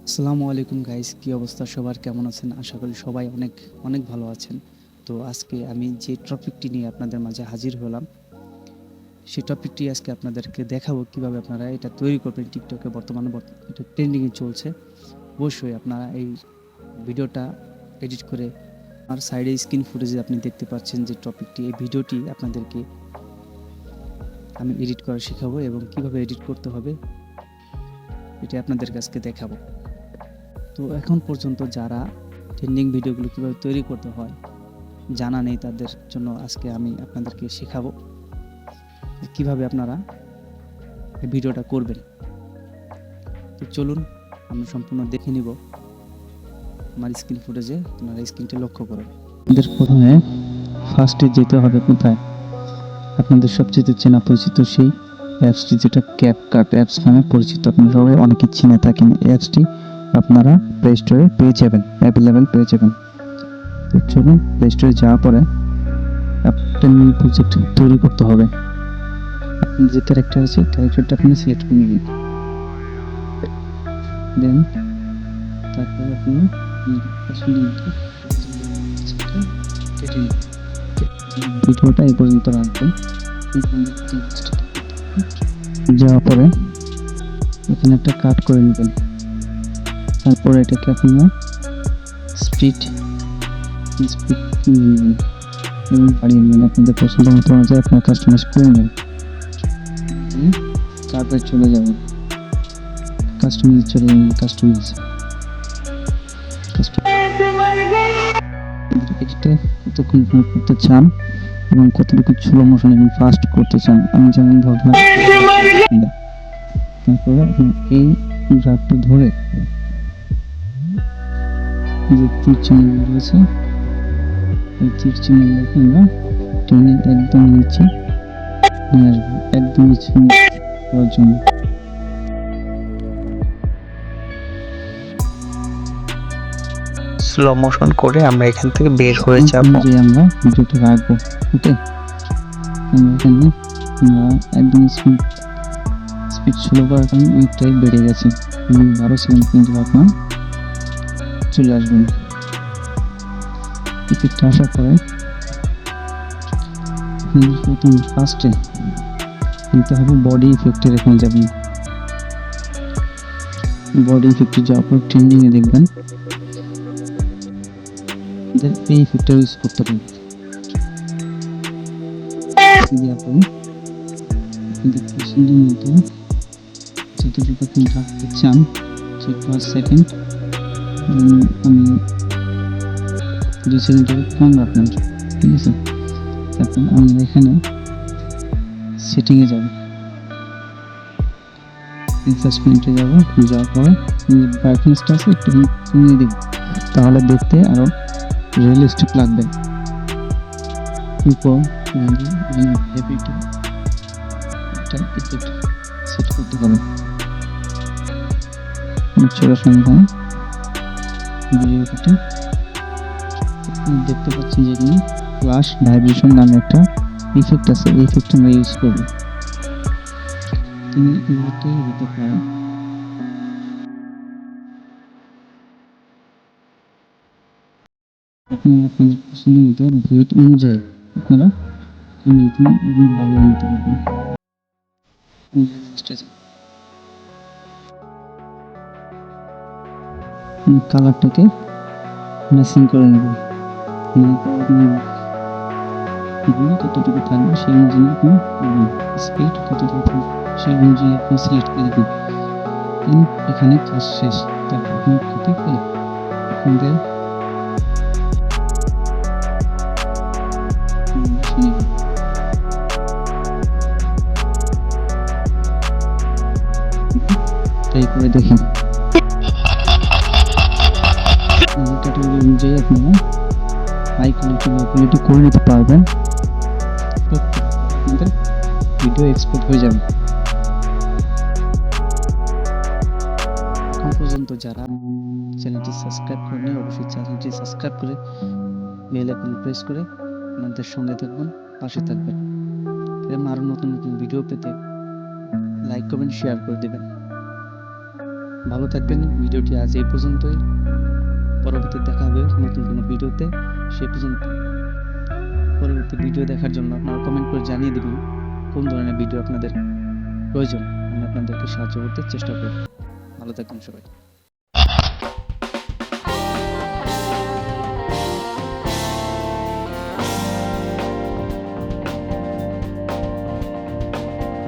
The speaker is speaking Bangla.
আসসালামু আলাইকুম গাইস, কি অবস্থা সবার? কেমন আছেন? আশা করি সবাই অনেক অনেক ভালো আছেন। তো আজকে আমি যে টপিকটি নিয়ে আপনাদের মাঝে হাজির হলাম, সেই টপিকটি আজকে আপনাদেরকে দেখাবো কিভাবে আপনারা এটা তৈরি করবেন। টিকটকে বর্তমানে এটা ট্রেন্ডিংয়ে চলছে। অবশ্যই আপনারা এই ভিডিওটা এডিট করে আমার সাইডে স্ক্রিন ফুটেজে আপনি দেখতে পাচ্ছেন যে টপিকটি, এই ভিডিওটি আপনাদেরকে আমি এডিট করা শেখাবো এবং কিভাবে এডিট করতে হবে এটা আপনাদের কাছে দেখাবো। তো এখন পর্যন্ত যারা ট্রেন্ডিং ভিডিওগুলো কীভাবে তৈরি করতে হয় জানা নেই, তাদের জন্য আজকে আমি আপনাদেরকে শেখাবো কিভাবে আপনারা এই ভিডিওটা করবেন। তো চলুন আমরা সম্পূর্ণ দেখে নিব আমার স্ক্রিন ফুটেজে। আপনারা স্ক্রিনটা লক্ষ্য করুন। আমাদের প্রথমে ফার্স্টে যেতে হবে কোথায়? আপনাদের সবচেয়ে চেনা পরিচিত সেই অ্যাপসটি, যেটা ক্যাপকাট অ্যাপস নামে পরিচিত। আপনারা সবাই অনেকে চিনে থাকেন। এই অ্যাপসটি আপনারা প্লে স্টোরে পেয়ে যাবেন, অ্যাভেলেবেল পেয়ে যাবেন। চলুন প্লে স্টোরে যাওয়ার পরে একটা নিউ প্রজেক্ট তৈরি করতে হবে। আপনার যে ক্যারেক্টার আছে, ক্যারেক্টারটা আপনি সিলেক্ট করে নেবেন। দেন তারপরে আপনি কেটে নেবেন। ভিডিওটা এই পর্যন্ত রাখবেন। যাওয়ার পরে এখানে একটা কাট করে নেবেন। তারপরে এটাকে আপনারা স্পিড এবং বাড়িয়ে নেবেন আপনাদের পছন্দ মতো অনুযায়ী। আপনার কাস্টমাইজ করে নেবেন। তারপরে চলে যাবেন কাস্টমাইজ, এডিটে কতক্ষণ করতে চান এবং কতটুকু স্লো মোশন এবং ফাস্ট করতে চান। আমি যেমন ধরলাম, তারপরে আপনি এই গ্রাফটা ধরে যে তীর চিহ্নগুলো রয়েছে, এই তীর চিহ্নগুলোকে আমরা টেনে একদম নিচে নিয়ে আসবো, একদম নিচে করার জন্য। স্লো মোশন করে আমরা এখান থেকে বের হয়ে যাব। যে আমরা ভিডিওটা রাখবো, ওকে। আমরা এখানে একদম স্পিড স্লো করার কারণে অনেকটাই বেড়ে গেছে। 12 সেকেন্ড কিন্তু আপনার চলে আসবেন। ইফেক্ট আসার পরে প্রথম ফার্স্টে নিতে হবে বডি ইফেক্টের। এখানে যাবেন, বডি ইফেক্টে যাওয়ার পর ট্রেন্ডিংয়ে দেখবেন এই ইফেক্টটা ইউজ করতে পারেন। আপনাদের পছন্দের মতো যতটুকু আপনি রাখতে চান, ঠিক 5 সেকেন্ড। আমি 2 সেকেন্ডের কম রাখলাম, ঠিক আছে। তারপর আমি এখানে সেটিংয়ে যাব, অ্যাডজাস্টমেন্টে যাব। যাওয়ার পর ব্রাইটনেসটা আছে একটু কমিয়ে দেব, তাহলে দেখতে আরও রিয়েলিস্টিক লাগবে। এরপর একটা ইফেক্ট সেট করতে হবে। চলে আসলাম ভিডিওতে, দেখতে পাচ্ছি যে এখানে ফ্লাশ ভাইব্রেশন নামে একটা ইফেক্ট আছে। এই ইফেক্ট আমরা ইউজ করব। তিনি ইউতে হতে পারে আপনি আপনাদের পছন্দ মতো ভিডিও অনুযায়ী আপনারা ভালো নিতে পারবেন। কালারটাকে ম্যাচিং করে নেব। কতটুকু থাকবে সেই অনুযায়ী আপনি স্পিড কতটুকু থাকবে সেই অনুযায়ী আপনি সিলেক্ট করে দেবেন। এখানে কাজ শেষ। তারপর আপনি কপি করে আপনাদের ট্রাই করে দেখেন। ক্যাটাগরি অনুযায়ী আপনারা হাই কোয়ালিটি লো কোয়ালিটি করে নিতে পারবেন। আপনাদের ভিডিও এক্সপোর্ট হয়ে যাবে। এখন পর্যন্ত যারা চ্যানেলটি সাবস্ক্রাইব করেনি, অবশ্যই চ্যানেলটি সাবস্ক্রাইব করে বেল আইকন প্রেস করে আমাদের সঙ্গে থাকবেন, পাশে থাকবেন। এরকম আরও নতুন নতুন ভিডিও পেতে লাইক কমেন্ট শেয়ার করে দেবেন। ভালো থাকবেন। ভিডিওটি আজ এই পর্যন্তই। পরবর্তীতে দেখা হবে নতুন কোনো ভিডিওতে। সেই পর্যন্ত পরবর্তী ভিডিও দেখার জন্য আপনারা কমেন্ট করে জানিয়ে দিবেন কোন ধরনের ভিডিও আপনাদের প্রয়োজন। আমি আপনাদেরকে সাহায্য করতে চেষ্টা করব। ভালো থাকবেন সবাই।